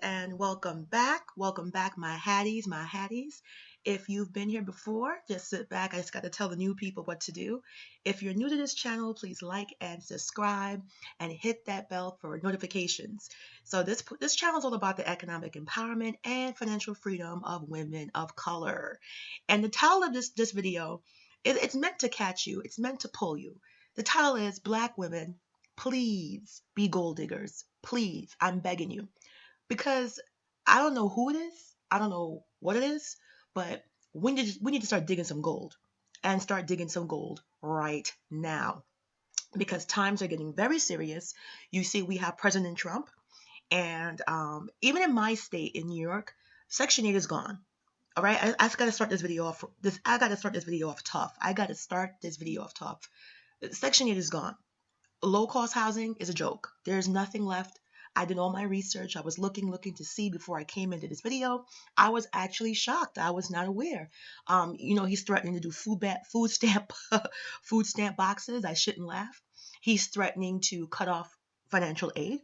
and welcome back. Welcome back, my hatties, my hatties. If you've been here before, just sit back. I just got to tell the new people what to do. If you're new to this channel, please like and subscribe and hit that bell for notifications. So this channel is all about the economic empowerment and financial freedom of women of color. And the title of this video, it's meant to catch you. It's meant to pull you. The title is Black Women, Please Be Gold Diggers. Please, I'm begging you because I don't know who it is, I don't know what it is, but we need to start digging some gold and start digging some gold right now because times are getting very serious. You see, we have President Trump, and even in my state in New York, Section 8 is gone. All right, I got to start this video off. I got to start this video off tough. I got to start this video off tough. Section 8 is gone. Low cost housing is a joke. There's nothing left. I did all my research. I was looking to see before I came into this video. I was actually shocked. I was not aware. He's threatening to do food stamp food stamp boxes. I shouldn't laugh. He's threatening to cut off financial aid,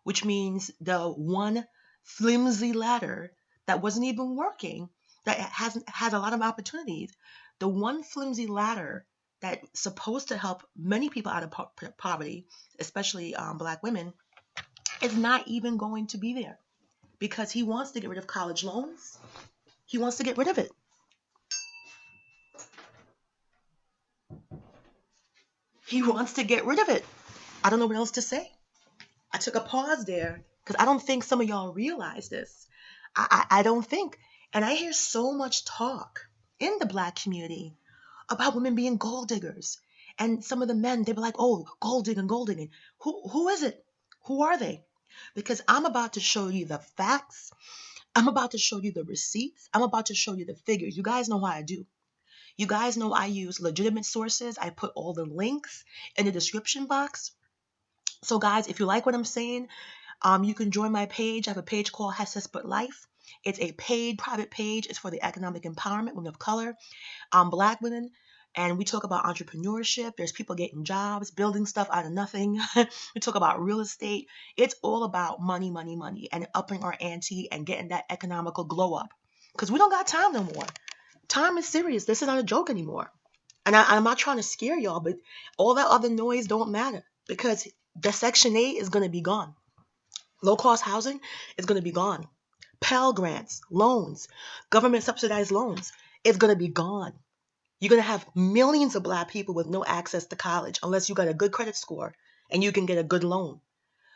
which means the one flimsy ladder that wasn't even working, that has a lot of opportunities. The one flimsy ladder that's supposed to help many people out of poverty, especially Black women, is not even going to be there because he wants to get rid of college loans. He wants to get rid of it. He wants to get rid of it. I don't know what else to say. I took a pause there because I don't think some of y'all realize this. I don't think. And I hear so much talk in the Black community about women being gold diggers. And some of the men, they be like, oh, gold digging, gold digging. Who is it? Who are they? Because I'm about to show you the facts. I'm about to show you the receipts. I'm about to show you the figures. You guys know how I do. You guys know I use legitimate sources. I put all the links in the description box. So guys, if you like what I'm saying, you can join my page. I have a page called Hesses But Life. It's a paid private page. It's for the economic empowerment, women of color, Black women. And we talk about entrepreneurship. There's people getting jobs, building stuff out of nothing. We talk about real estate. It's all about money, money, money, and upping our ante and getting that economical glow up. Because we don't got time no more. Time is serious. This is not a joke anymore. And I'm not trying to scare y'all, but all that other noise don't matter because the Section 8 is going to be gone. Low cost housing is going to be gone. Pell Grants, loans, government subsidized loans, it's going to be gone. You're going to have millions of Black people with no access to college unless you got a good credit score and you can get a good loan.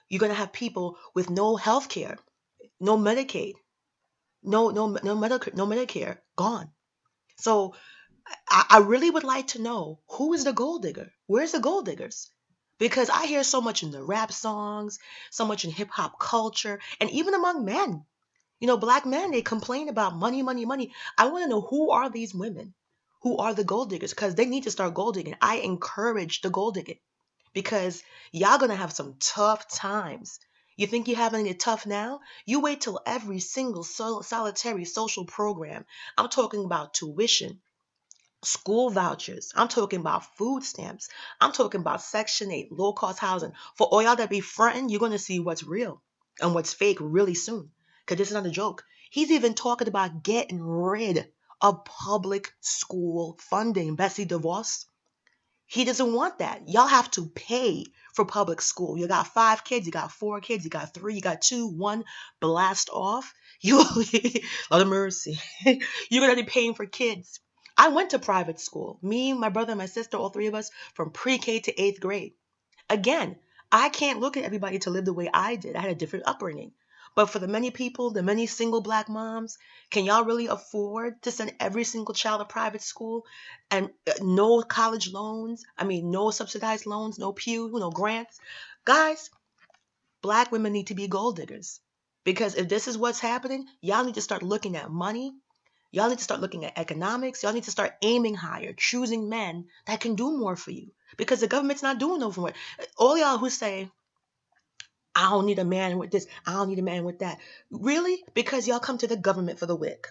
You're going to have people with no health care, no Medicaid, no Medicare, gone. So I really would like to know, who is the gold digger? Where's the gold diggers? Because I hear so much in the rap songs, so much in hip hop culture, and even among men. Black men, they complain about money, money, money. I want to know, who are these women? Who are the gold diggers? Because they need to start gold digging. I encourage the gold digging because y'all going to have some tough times. You think you're having it tough now? You wait till every single solitary social program. I'm talking about tuition, school vouchers. I'm talking about food stamps. I'm talking about Section 8, low cost housing. For all y'all that be fronting, you're going to see what's real and what's fake really soon. Because this is not a joke. He's even talking about getting rid of public school funding. Bessie DeVos, he doesn't want that. Y'all have to pay for public school. You got 5 kids, you got 4 kids, you got 3, you got 2, 1, blast off. You, Lord of mercy. You're going to be paying for kids. I went to private school. Me, my brother, and my sister, all 3 of us, from pre-K to 8th grade. Again, I can't look at everybody to live the way I did. I had a different upbringing. But for the many people, the many single Black moms, can y'all really afford to send every single child to private school and no college loans? I mean, no subsidized loans, no Pew, no grants. Guys, Black women need to be gold diggers. Because if this is what's happening, y'all need to start looking at money. Y'all need to start looking at economics. Y'all need to start aiming higher, choosing men that can do more for you. Because the government's not doing no more. All y'all who say, I don't need a man with this, I don't need a man with that. Really? Because y'all come to the government for the WIC.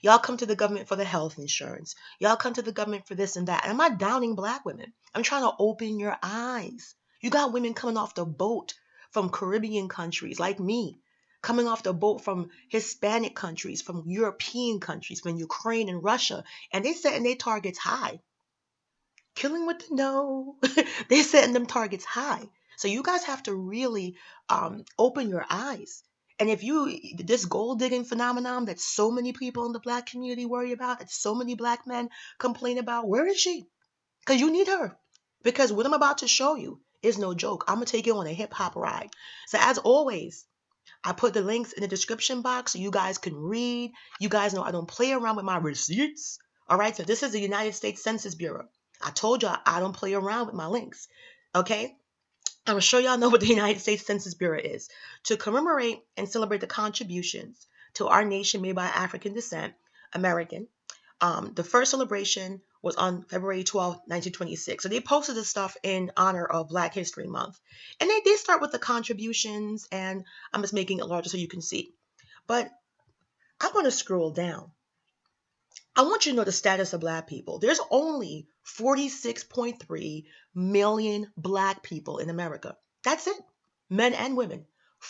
Y'all come to the government for the health insurance. Y'all come to the government for this and that. And I'm not downing Black women. I'm trying to open your eyes. You got women coming off the boat from Caribbean countries like me, coming off the boat from Hispanic countries, from European countries, from Ukraine and Russia, and they setting their targets high. Killing with the no. They're setting them targets high. So you guys have to really open your eyes. And if you, this gold digging phenomenon that so many people in the black community worry about, that so many black men complain about, where is she? Because you need her. Because what I'm about to show you is no joke. I'm going to take you on a hip hop ride. So as always, I put the links in the description box so you guys can read. You guys know I don't play around with my receipts. All right, so this is the United States Census Bureau. I told y'all I don't play around with my links. Okay, I'm sure y'all know what the United States Census Bureau is. To commemorate and celebrate the contributions to our nation made by African descent, American, the first celebration was on February 12th, 1926. So they posted this stuff in honor of Black History Month. And they start with the contributions, and I'm just making it larger so you can see. But I want to scroll down. I want you to know the status of Black people. There's only 46.3 million Black people in America. That's it, men and women.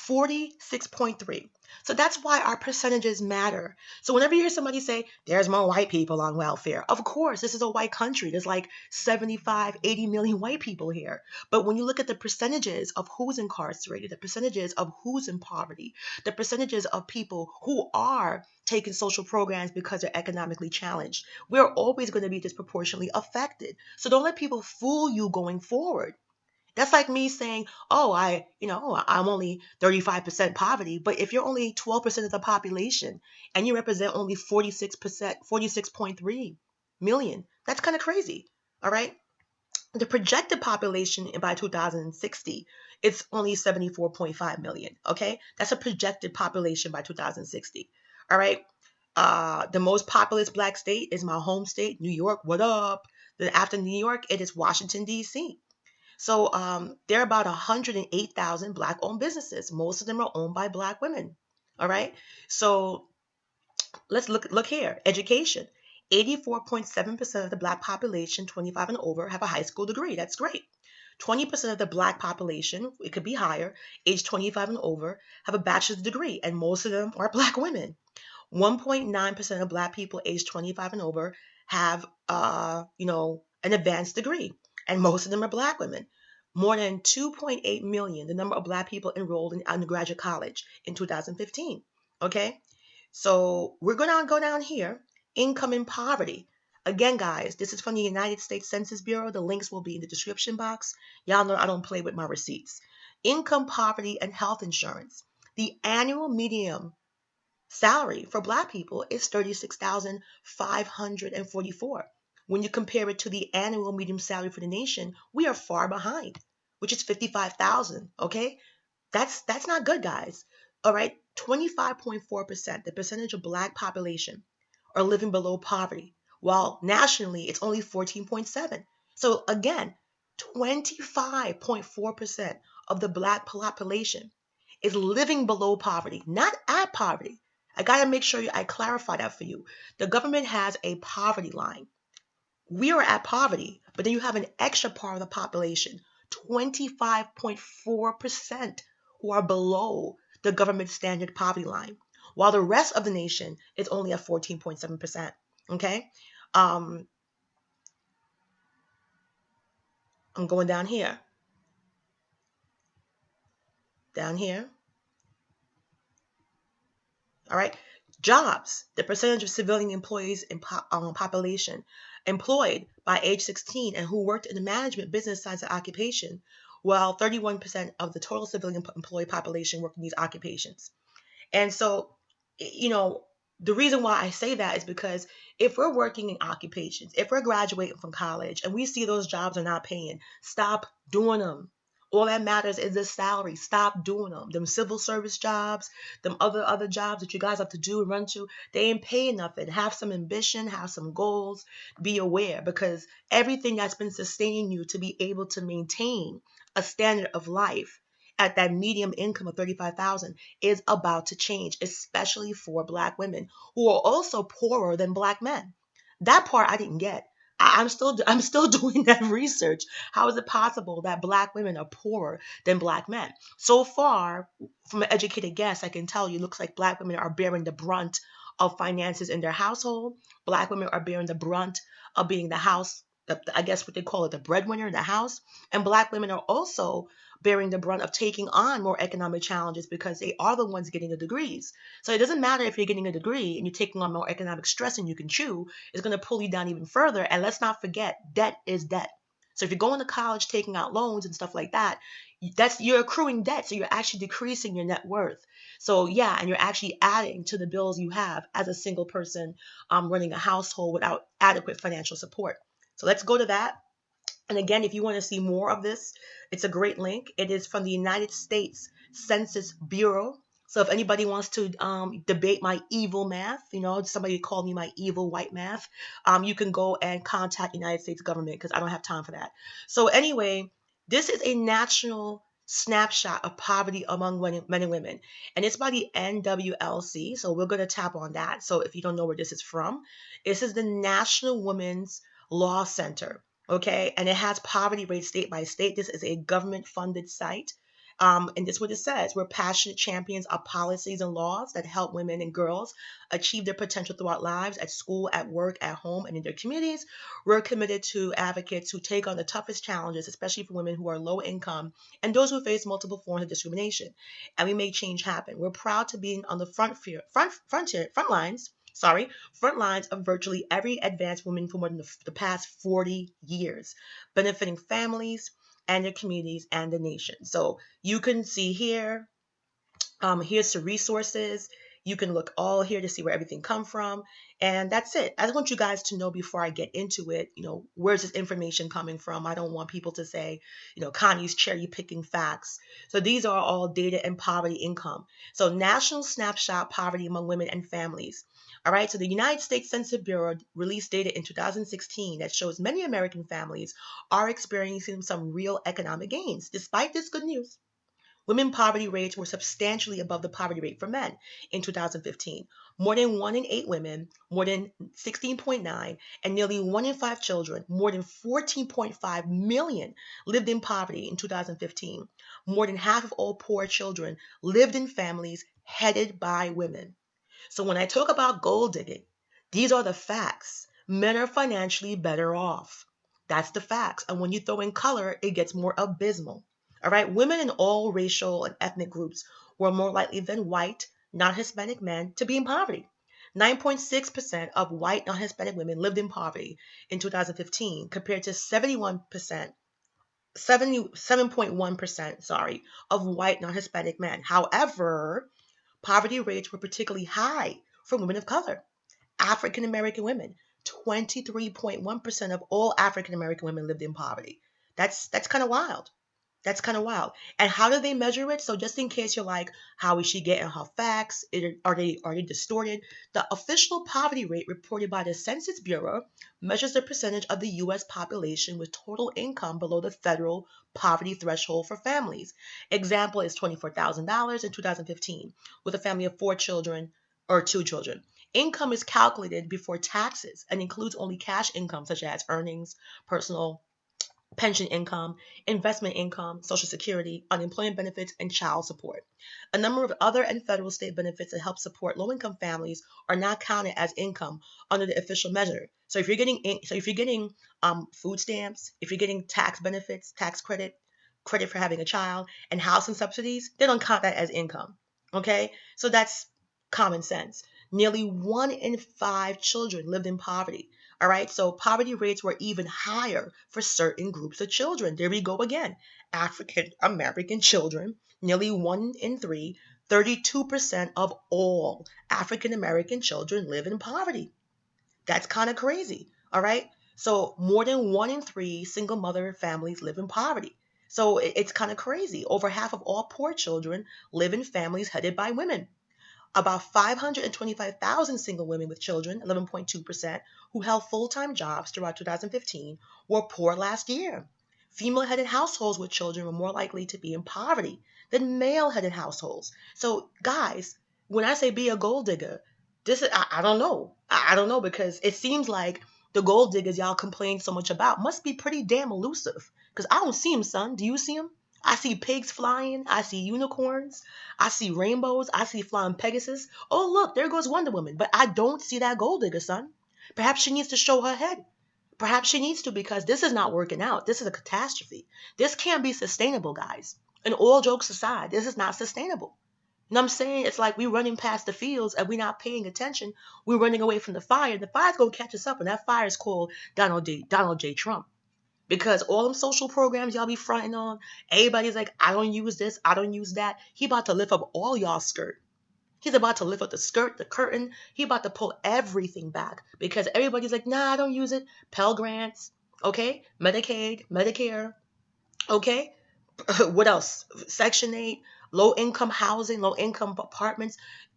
46.3. So that's why our percentages matter. So whenever you hear somebody say, there's more white people on welfare, of course, this is a white country. There's like 75, 80 million white people here. But when you look at the percentages of who's incarcerated, the percentages of who's in poverty, the percentages of people who are taking social programs because they're economically challenged, we're always going to be disproportionately affected. So don't let people fool you going forward. That's like me saying, oh, I'm only 35% poverty. But if you're only 12% of the population and you represent only 46%, 46.3 million, that's kind of crazy. All right. The projected population by 2060, it's only 74.5 million. Okay. That's a projected population by 2060. All right. The most populous Black state is my home state, New York. What up? Then after New York, it is Washington, D.C. So there are about 108,000 Black-owned businesses. Most of them are owned by Black women. All right. So let's look here. Education. 84.7% of the Black population, 25 and over, have a high school degree. That's great. 20% of the Black population, it could be higher, age 25 and over, have a bachelor's degree, and most of them are Black women. 1.9% of Black people aged 25 and over have, an advanced degree, and most of them are Black women. More than 2.8 million, the number of Black people enrolled in undergraduate college in 2015. Okay, so we're going to go down here. Income and poverty. Again, guys, this is from the United States Census Bureau. The links will be in the description box. Y'all know I don't play with my receipts. Income, poverty, and health insurance. The annual median salary for Black people is 36,544. When you compare it to the annual median salary for the nation, we are far behind, which is 55,000. Okay, that's not good, guys. All right, 25.4%, the percentage of Black population, are living below poverty, while nationally it's only 14.7. So again, 25.4% of the Black population is living below poverty, not at poverty. I got to make sure I clarify that for you. The government has a poverty line. We are at poverty, but then you have an extra part of the population, 25.4%, who are below the government standard poverty line, while the rest of the nation is only at 14.7%. Okay? I'm going down here. Down here. All right. Jobs, the percentage of civilian employees in population employed by age 16 and who worked in the management, business, science, and occupation, while 31% of the total civilian employee population work in these occupations. And so, you know, the reason why I say that is because if we're working in occupations, if we're graduating from college and we see those jobs are not paying, stop doing them. All that matters is the salary. Stop doing them. Them civil service jobs, them other jobs that you guys have to do and run to, they ain't paying nothing. Have some ambition, have some goals, be aware, because everything that's been sustaining you to be able to maintain a standard of life at that medium income of 35,000 is about to change, especially for Black women who are also poorer than Black men. That part I didn't get. I'm still doing that research. How is it possible that black women are poorer than black men? So far, from an educated guess, I can tell you, looks like black women are bearing the brunt of finances in their household. Black women are bearing the brunt of being the house, I guess what they call it, the breadwinner in the house. And black women are also bearing the brunt of taking on more economic challenges because they are the ones getting the degrees. So it doesn't matter if you're getting a degree and you're taking on more economic stress and you can chew, it's going to pull you down even further. And let's not forget, debt is debt. So if you're going to college taking out loans and stuff like that, that's you're accruing debt. So you're actually decreasing your net worth. So yeah, and you're actually adding to the bills you have as a single person running a household without adequate financial support. So let's go to that. And again, if you want to see more of this, it's a great link. It is from the United States Census Bureau. So if anybody wants to debate my evil math, somebody called me my evil white math, you can go and contact United States government because I don't have time for that. So anyway, this is a national snapshot of poverty among men and women, and it's by the NWLC. So we're going to tap on that. So if you don't know where this is from, this is the National Women's Law Center. Okay, and it has poverty rates state by state. This is a government funded site. And this is what it says. We're passionate champions of policies and laws that help women and girls achieve their potential throughout lives at school, at work, at home, and in their communities. We're committed to advocates who take on the toughest challenges, especially for women who are low income and those who face multiple forms of discrimination. And we make change happen. We're proud to be on the front lines of virtually every advanced woman for more than the past 40 years, benefiting families and their communities and the nation. So you can see here, here's some resources. You can look all here to see where everything come from. And that's it. I just want you guys to know before I get into it, where's this information coming from? I don't want people to say, Connie's cherry picking facts. So these are all data and poverty income. So national snapshot poverty among women and families. All right, so the United States Census Bureau released data in 2016 that shows many American families are experiencing some real economic gains. Despite this good news, women poverty rates were substantially above the poverty rate for men in 2015. More than 1 in 8 women, more than 16.9, and nearly 1 in 5 children, more than 14.5 million, lived in poverty in 2015. More than half of all poor children lived in families headed by women. So when I talk about gold digging, these are the facts. Men are financially better off. That's the facts. And when you throw in color, it gets more abysmal. All right. Women in all racial and ethnic groups were more likely than white, non Hispanic men to be in poverty. 9.6% of white non Hispanic women lived in poverty in 2015 compared to 77.1%, of white non Hispanic men. However, poverty rates were particularly high for women of color. African American women, 23.1% of all African American women lived in poverty. That's kind of wild. That's kind of wild. And how do they measure it? So just in case you're like, how is she getting her facts? Are they distorted? The official poverty rate reported by the Census Bureau measures the percentage of the U.S. population with total income below the federal poverty threshold for families. Example is $24,000 in 2015 with a family of 4 children or 2 children. Income is calculated before taxes and includes only cash income such as earnings, personal pension income, investment income, Social Security, unemployment benefits, and child support. A number of other and federal state benefits that help support low-income families are not counted as income under the official measure. So if you're getting food stamps, if you're getting tax benefits, tax credit for having a child, and housing subsidies, they don't count that as income. Okay, so that's common sense. Nearly 1 in 5 children lived in poverty. All right, so poverty rates were even higher for certain groups of children. There we go again. African American children, nearly 1 in 3, 32% of all African American children live in poverty. That's kind of crazy. All right, so more than 1 in 3 single mother families live in poverty. So it's kind of crazy. Over half of all poor children live in families headed by women. About 525,000 single women with children, 11.2%, who held full-time jobs throughout 2015 were poor last year. Female-headed households with children were more likely to be in poverty than male-headed households. So, guys, when I say be a gold digger, this is I don't know. I don't know because it seems like The gold diggers y'all complain so much about must be pretty damn elusive. Because I don't see them, son. Do you see them? I see pigs flying. I see unicorns. I see rainbows. I see flying Pegasus. Oh, look, there goes Wonder Woman. But I don't see that gold digger, son. Perhaps she needs to show her head. Perhaps she needs to, because this is not working out. This is a catastrophe. This can't be sustainable, guys. And all jokes aside, this is not sustainable. You know what I'm saying? It's like we running past the fields and we're not paying attention. We're running away from the fire. The fire's gonna catch us up, and that fire is called Donald J. Trump. Because all them social programs y'all be fronting on, everybody's like, I don't use this, I don't use that. He about to lift up all y'all skirt. He's about to lift up the skirt, the curtain. He about to pull everything back because everybody's like, nah, I don't use it. Pell Grants, okay? Medicaid, Medicare, okay? What else? Section 8, low income housing, low income apartments,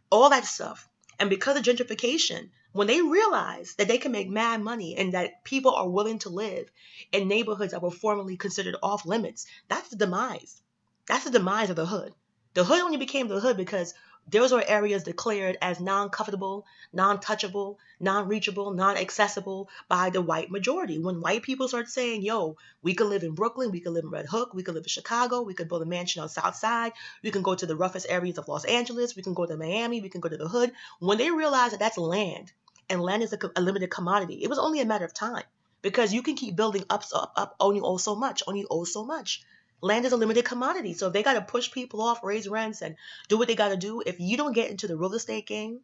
all that stuff. And because of gentrification, when they realize that they can make mad money and that people are willing to live in neighborhoods that were formerly considered off limits, that's the demise. That's the demise of the hood. The hood only became the hood because those were areas declared as non-comfortable, non-touchable, non-reachable, non-accessible by the white majority. When white people start saying, yo, we could live in Brooklyn, we could live in Red Hook, we could live in Chicago, we could build a mansion on South Side, we can go to the roughest areas of Los Angeles, we can go to Miami, we can go to the hood. When they realize that that's land, and land is a limited commodity, it was only a matter of time. Because you can keep building up, only owe so much, only owe so much. Land is a limited commodity. So if they got to push people off, raise rents, and do what they got to do, if you don't get into the real estate game,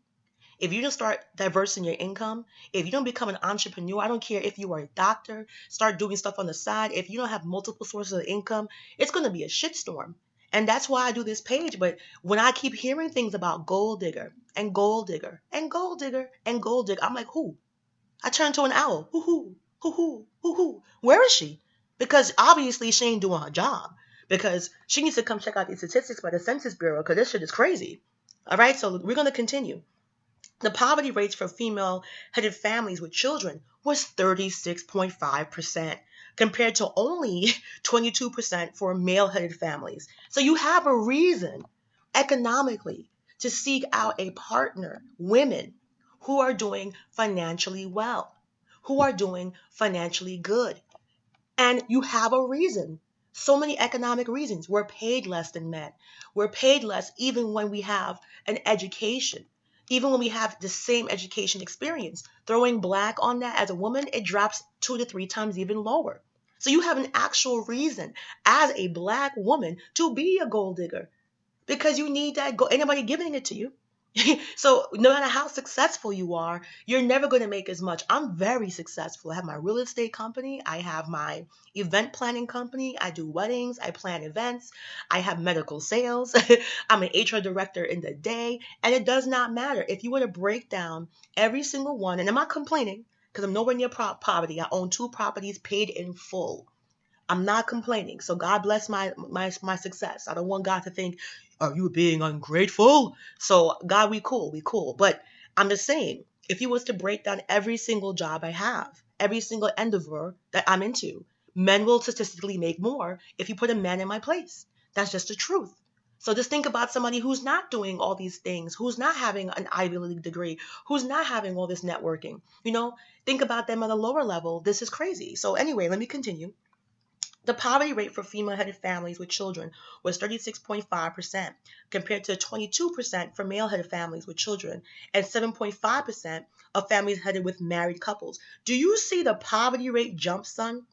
if you don't start diversing your income, if you don't become an entrepreneur, I don't care if you are a doctor, start doing stuff on the side. If you don't have multiple sources of income, it's going to be a shitstorm. And that's why I do this page. But when I keep hearing things about gold digger and gold digger and gold digger and gold digger, I'm like, who? I turned to an owl. Hoo hoo, hoo hoo, hoo hoo. Where is she? Because obviously she ain't doing her job. Because she needs to come check out these statistics by the Census Bureau because this shit is crazy. All right, so we're going to continue. The poverty rates for female-headed families with children was 36.5% compared to only 22% for male-headed families. So you have a reason economically to seek out a partner, women who are doing financially well, who are doing financially good. And you have a reason. So many economic reasons. We're paid less than men. We're paid less even when we have an education, even when we have the same education experience. Throwing black on that as a woman, it drops 2 to 3 times even lower. So you have an actual reason as a black woman to be a gold digger because you need that gold. Ain't nobody giving it to you. So no matter how successful you are, you're never going to make as much. I'm very successful. I have my real estate company. I have my event planning company. I do weddings. I plan events. I have medical sales. I'm an HR director in the day. And it does not matter. If you were to break down every single one, and I'm not complaining because I'm nowhere near poverty. I own 2 properties paid in full. I'm not complaining. So God bless my success. I don't want God to think, are you being ungrateful? So God, we cool, we cool. But I'm just saying, if you was to break down every single job I have, every single endeavor that I'm into, men will statistically make more if you put a man in my place. That's just the truth. So just think about somebody who's not doing all these things, who's not having an Ivy League degree, who's not having all this networking. Think about them at a lower level. This is crazy. So anyway, let me continue. The poverty rate for female-headed families with children was 36.5% compared to 22% for male-headed families with children and 7.5% of families headed with married couples. Do you see the poverty rate jump, son?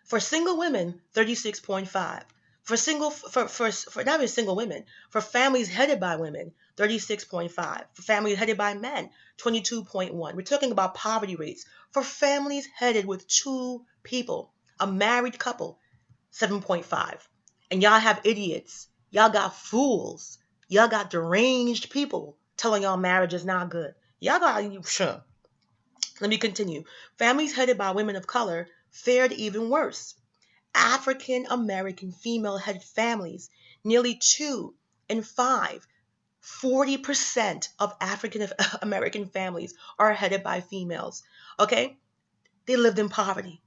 For single women, 36.5. For not even single women, for families headed by women, 36.5. For families headed by men, 22.1. We're talking about poverty rates for families headed with 2 people, a married couple, 7.5. And y'all have idiots. Y'all got fools. Y'all got deranged people telling y'all marriage is not good. Y'all got, sure. Let me continue. Families headed by women of color fared even worse. African American female headed families, nearly 2 in 5, 40% of African American families are headed by females. Okay? They lived in poverty.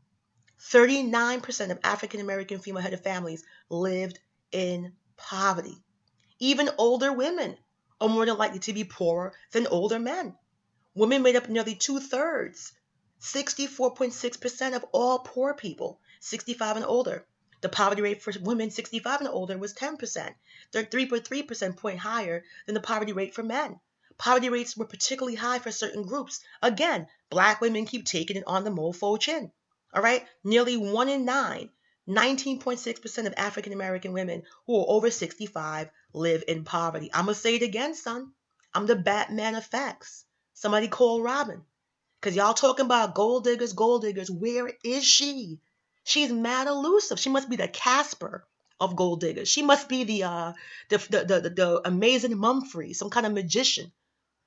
39% of African American female headed families lived in poverty. Even older women are more than likely to be poorer than older men. Women made up nearly 2/3, 64.6% of all poor people, 65 and older. The poverty rate for women 65 and older was 10%. They're 3.3% point higher than the poverty rate for men. Poverty rates were particularly high for certain groups. Again, black women keep taking it on the mofo chin. All right? Nearly 1 in 9, 19.6% of African American women who are over 65 live in poverty. I'm going to say it again, son. I'm the Batman of facts. Somebody call Robin. Because y'all talking about gold diggers, gold diggers. Where is she? She's mad elusive. She must be the Casper of gold diggers. She must be the amazing Mumfrey, some kind of magician,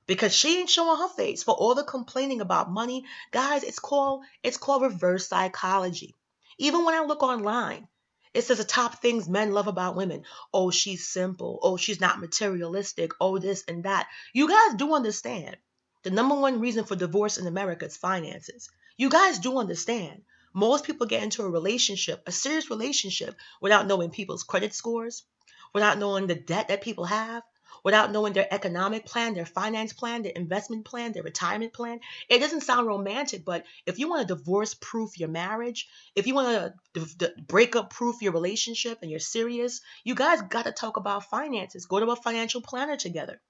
because she ain't showing her face for all the complaining about money. Guys, it's called reverse psychology. Even when I look online, it says the top things men love about women. Oh, she's simple. Oh, she's not materialistic. Oh, this and that. You guys do understand the number one reason for divorce in America is finances. You guys do understand. Most people get into a relationship, a serious relationship, without knowing people's credit scores, without knowing the debt that people have, without knowing their economic plan, their finance plan, their investment plan, their retirement plan. It doesn't sound romantic, but if you want to divorce proof your marriage, if you want to break up proof your relationship and you're serious, you guys got to talk about finances. Go to a financial planner together.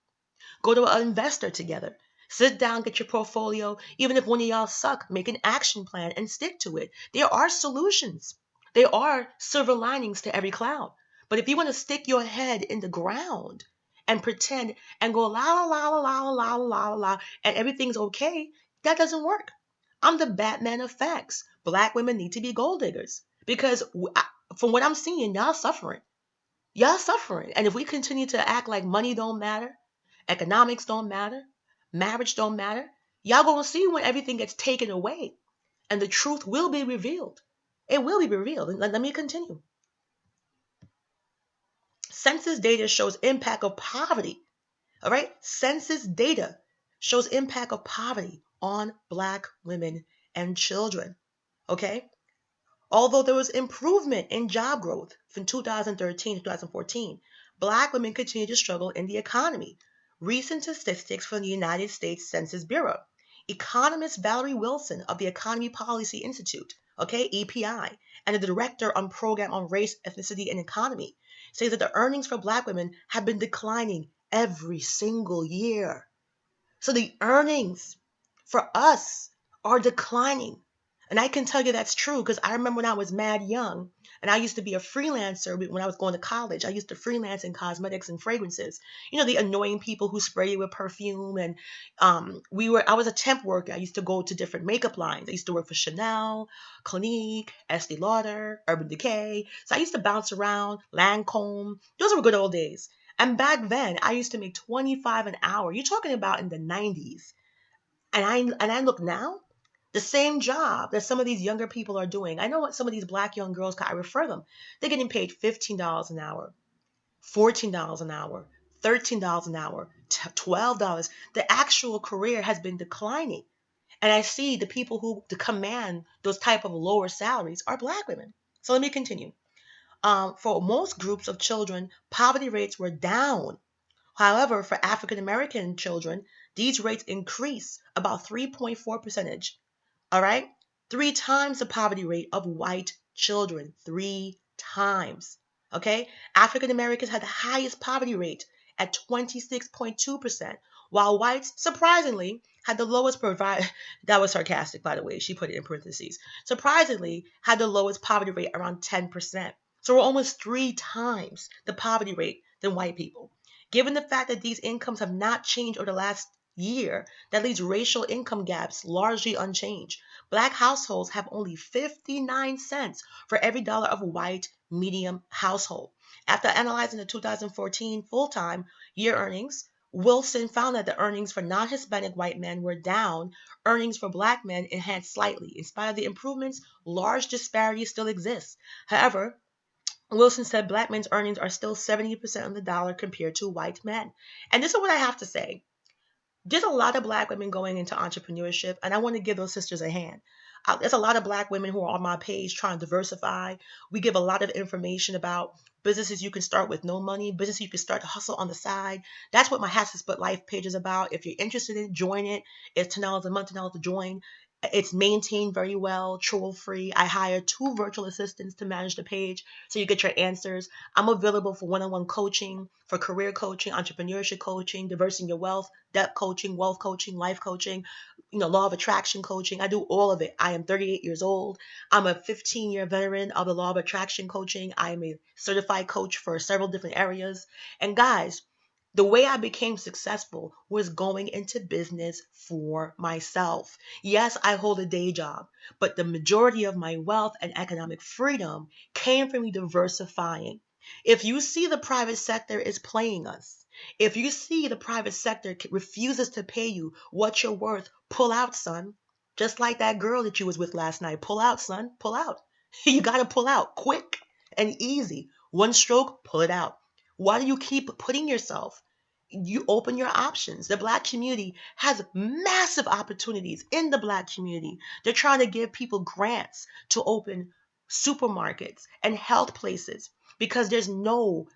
Go to an investor together. Sit down, get your portfolio. Even if one of y'all suck, make an action plan and stick to it. There are solutions. There are silver linings to every cloud. But if you want to stick your head in the ground and pretend and go la la la la la la la la and everything's okay, that doesn't work. I'm the Batman of facts. Black women need to be gold diggers because from what I'm seeing, y'all suffering. Y'all suffering. And if we continue to act like money don't matter, economics don't matter, marriage don't matter, y'all gonna see when everything gets taken away and the truth will be revealed. It will be revealed. And let me continue. Census data shows impact of poverty. All right? Census data shows impact of poverty on black women and children. Okay? Although there was improvement in job growth from 2013 to 2014, black women continue to struggle in the economy. Recent statistics from the United States Census Bureau. Economist Valerie Wilson of the Economy Policy Institute, okay, EPI, and the director on program on race, ethnicity, and economy, say that the earnings for black women have been declining every single year. So the earnings for us are declining. And I can tell you that's true because I remember when I was mad young and I used to be a freelancer when I was going to college. I used to freelance in cosmetics and fragrances. You know, the annoying people who spray you with perfume. And I was a temp worker. I used to go to different makeup lines. I used to work for Chanel, Clinique, Estee Lauder, Urban Decay. So I used to bounce around, Lancome. Those were good old days. And back then, I used to make 25 an hour. You're talking about in the 90s. And I look now, the same job that some of these younger people are doing. I know what some of these black young girls, I refer them, they're getting paid $15 an hour, $14 an hour, $13 an hour, $12. The actual career has been declining. And I see the people who command those type of lower salaries are black women. So let me continue. For most groups of children, poverty rates were down. However, for African American children, these rates increase about 3.4 percentage. All right? Three times the poverty rate of white children. Three times. Okay? African Americans had the highest poverty rate at 26.2%, while whites, surprisingly, had the lowest provide. That was sarcastic, by the way. She put it in parentheses. Surprisingly, had the lowest poverty rate around 10%. So we're almost three times the poverty rate than white people. Given the fact that these incomes have not changed over the last year, that leaves racial income gaps largely unchanged. Black households have only 59 cents for every dollar of a white medium household. After analyzing the 2014 full-time year earnings, Wilson found that the earnings for non-Hispanic white men were down. Earnings for black men enhanced slightly. In spite of the improvements, large disparities still exist. However, Wilson said black men's earnings are still 70% of the dollar compared to white men. And this is what I have to say. There's a lot of black women going into entrepreneurship, and I want to give those sisters a hand. There's a lot of black women who are on my page trying to diversify. We give a lot of information about businesses you can start with no money, businesses you can start to hustle on the side. That's what my Has to Split Life page is about. If you're interested in it, join it. It's $10 a month, $10 to join. It's maintained very well, troll free. I hire two virtual assistants to manage the page so you get your answers. I'm available for one on one coaching, for career coaching, entrepreneurship coaching, diversing your wealth, debt coaching, wealth coaching, life coaching, law of attraction coaching. I do all of it. I am 38 years old. I'm a 15-year veteran of the law of attraction coaching. I am a certified coach for several different areas. And guys, the way I became successful was going into business for myself. Yes, I hold a day job, but the majority of my wealth and economic freedom came from me diversifying. If you see the private sector is playing us, if you see the private sector refuses to pay you what you're worth, pull out, son. Just like that girl that you was with last night. Pull out, son. Pull out. You got to pull out quick and easy. One stroke, pull it out. Why do you keep putting yourself? You open your options. The black community has massive opportunities in the black community. They're trying to give people grants to open supermarkets and health places because there's no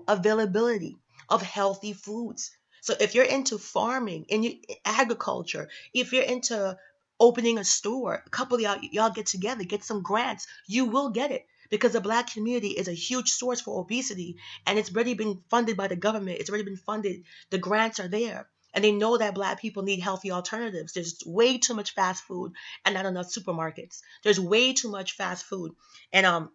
availability of healthy foods. So if you're into farming and agriculture, if you're into opening a store, a couple of y'all get together, get some grants, you will get it because the black community is a huge source for obesity and it's already been funded by the government. It's already been funded. The grants are there. And they know that black people need healthy alternatives. There's way too much fast food and not enough supermarkets. There's way too much fast food and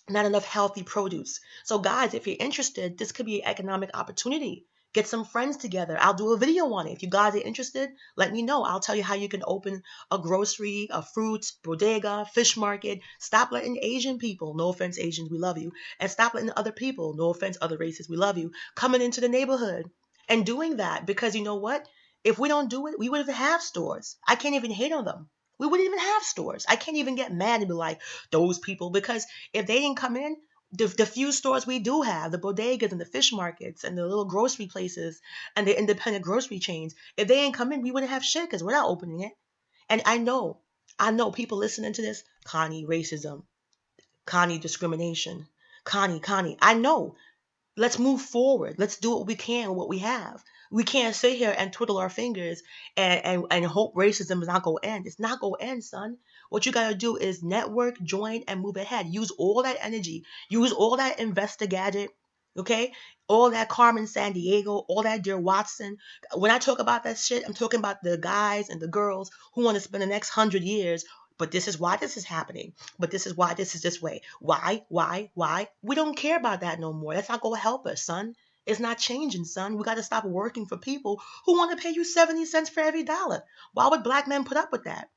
not enough healthy produce. So guys, if you're interested, this could be an economic opportunity. Get some friends together. I'll do a video on it. If you guys are interested, let me know. I'll tell you how you can open a grocery, a fruits, bodega, fish market. Stop letting Asian people, no offense Asians, we love you, and stop letting other people, no offense other races, we love you, coming into the neighborhood and doing that because you know what? If we don't do it, we wouldn't have stores. I can't even hate on them. We wouldn't even have stores. I can't even get mad and be like, those people, because if they didn't come in, the few stores we do have, the bodegas and the fish markets and the little grocery places and the independent grocery chains, if they ain't come in, we wouldn't have shit because we're not opening it. And I know people listening to this, Connie racism, Connie discrimination, Connie. I know. Let's move forward. Let's do what we can with what we have. We can't sit here and twiddle our fingers and hope racism is not going to end. It's not going to end, son. What you got to do is network, join, and move ahead. Use all that energy. Use all that Investor Gadget, okay? All that Carmen San Diego, all that Dear Watson. When I talk about that shit, I'm talking about the guys and the girls who want to spend the next 100 years. But this is why this is happening. But this is why this is this way. Why? We don't care about that no more. That's not going to help us, son. It's not changing, son. We got to stop working for people who want to pay you 70 cents for every dollar. Why would black men put up with that?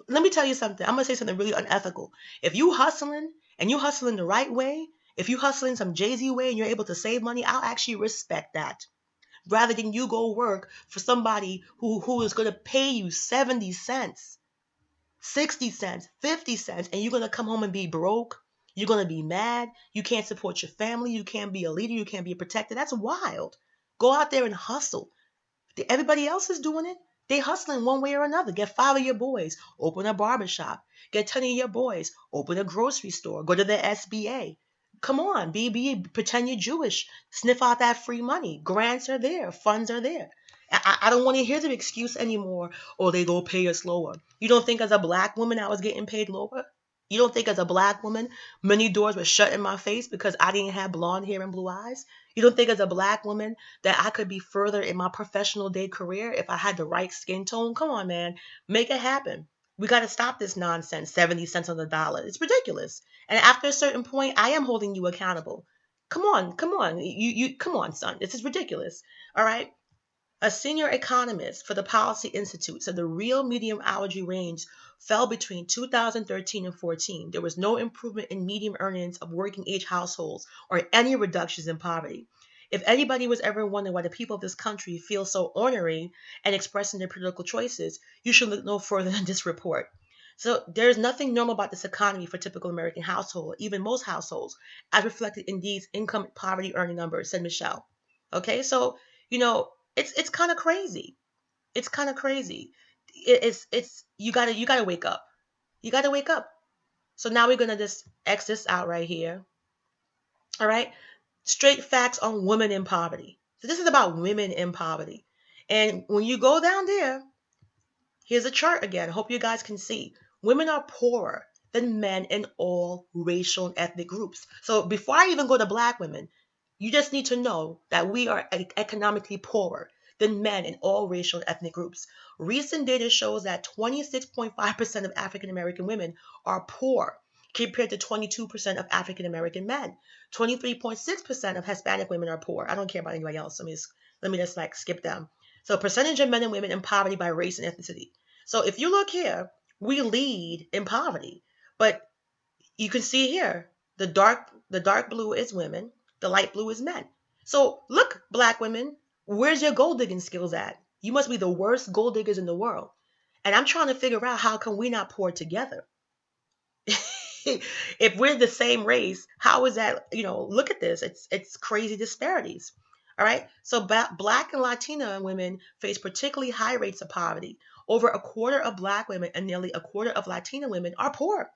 Let me tell you something. I'm going to say something really unethical. If you hustling and you hustling the right way, if you hustling some Jay-Z way and you're able to save money, I'll actually respect that. Rather than you go work for somebody who is going to pay you 70 cents 60 cents, 50 cents, and you're going to come home and be broke. You're going to be mad. You can't support your family. You can't be a leader. You can't be a protector. That's wild. Go out there and hustle. Everybody else is doing it. They hustling one way or another. Get 5 of your boys, open a barbershop. Get 10 of your boys, open a grocery store. Go to the SBA. Come on, pretend you're Jewish. Sniff out that free money. Grants are there. Funds are there. I don't want to hear the excuse anymore. Oh, they go pay us lower. You don't think as a black woman I was getting paid lower? You don't think as a black woman many doors were shut in my face because I didn't have blonde hair and blue eyes? You don't think as a black woman that I could be further in my professional day career if I had the right skin tone? Come on, man. Make it happen. We got to stop this nonsense, 70 cents on the dollar. It's ridiculous. And after a certain point, I am holding you accountable. Come on. You come on, son. This is ridiculous. All right? A senior economist for the Policy Institute said the real median hourly range fell between 2013 and 14. There was no improvement in median earnings of working age households or any reductions in poverty. If anybody was ever wondering why the people of this country feel so ornery and expressing their political choices, you should look no further than this report. So there's nothing normal about this economy for typical American household, even most households, as reflected in these income poverty earning numbers, said Michelle. Okay, so it's kind of crazy. It's kind of crazy. It's you gotta wake up. You gotta wake up. So now we're gonna just X this out right here. All right, straight facts on women in poverty. So this is about women in poverty. And when you go down there, Here's a chart again. Hope you guys can see. Women are poorer than men in all racial and ethnic groups. So before I even go to black women, you just need to know that we are economically poorer than men in all racial and ethnic groups. Recent data shows that 26.5% of African American women are poor compared to 22% of African American men. 23.6% of Hispanic women are poor. I don't care about anybody else. Let me just like skip them. So percentage of men and women in poverty by race and ethnicity. So if you look here, we lead in poverty. But you can see here, the dark blue is women, the light blue is men. So look, black women, where's your gold digging skills at? You must be the worst gold diggers in the world. And I'm trying to figure out how can we not pour together? If we're the same race, how is that? Look at this. It's crazy disparities. All right. So black and Latina women face particularly high rates of poverty. Over a quarter of black women and nearly a quarter of Latina women are poor.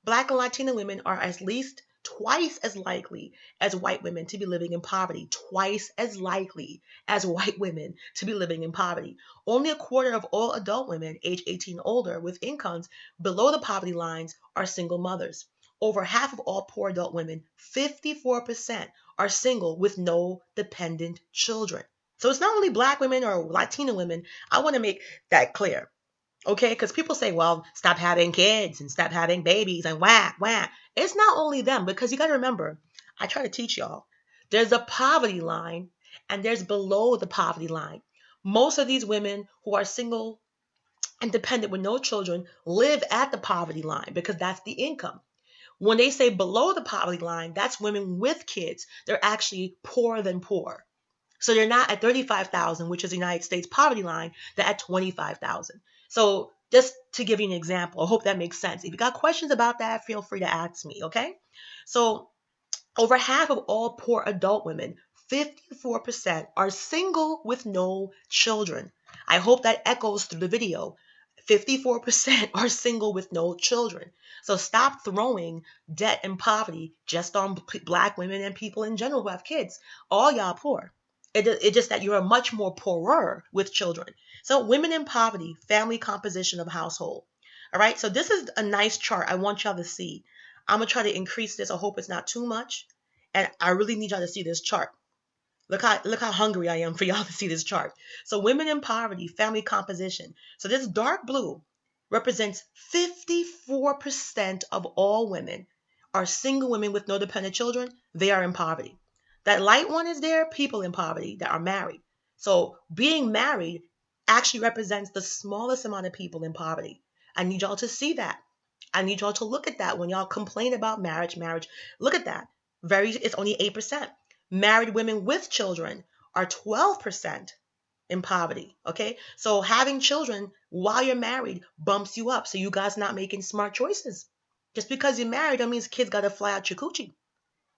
Black and Latina women are at least twice as likely as white women to be living in poverty. Twice as likely as white women to be living in poverty. Only a quarter of all adult women age 18 older with incomes below the poverty lines are single mothers. Over half of all poor adult women, 54%, are single with no dependent children. So it's not only black women or Latina women. I want to make that clear. Okay, because people say, well, stop having kids and stop having babies and whack, whack. It's not only them, because you got to remember, I try to teach y'all, there's a poverty line and there's below the poverty line. Most of these women who are single and dependent with no children live at the poverty line because that's the income. When they say below the poverty line, that's women with kids. They're actually poorer than poor. So they're not at 35,000, which is the United States poverty line, they're at 25,000. So just to give you an example, I hope that makes sense. If you got questions about that, feel free to ask me, okay? So over half of all poor adult women, 54%, are single with no children. I hope that echoes through the video. 54% are single with no children. So stop throwing debt and poverty just on black women and people in general who have kids. All y'all poor. It's just that you're much more poorer with children. So women in poverty, family composition of household. All right, so this is a nice chart I want y'all to see. I'm gonna try to increase this. I hope it's not too much. And I really need y'all to see this chart. Look how hungry I am for y'all to see this chart. So women in poverty, family composition. So this dark blue represents 54% of all women are single women with no dependent children. They are in poverty. That light one is there, people in poverty that are married. So being married actually represents the smallest amount of people in poverty. I need y'all to see that. I need y'all to look at that when y'all complain about marriage. Look at that. It's only 8%. Married women with children are 12% in poverty. Okay. So having children while you're married bumps you up. So you guys not making smart choices. Just because you're married, that means kids got to fly out your coochie.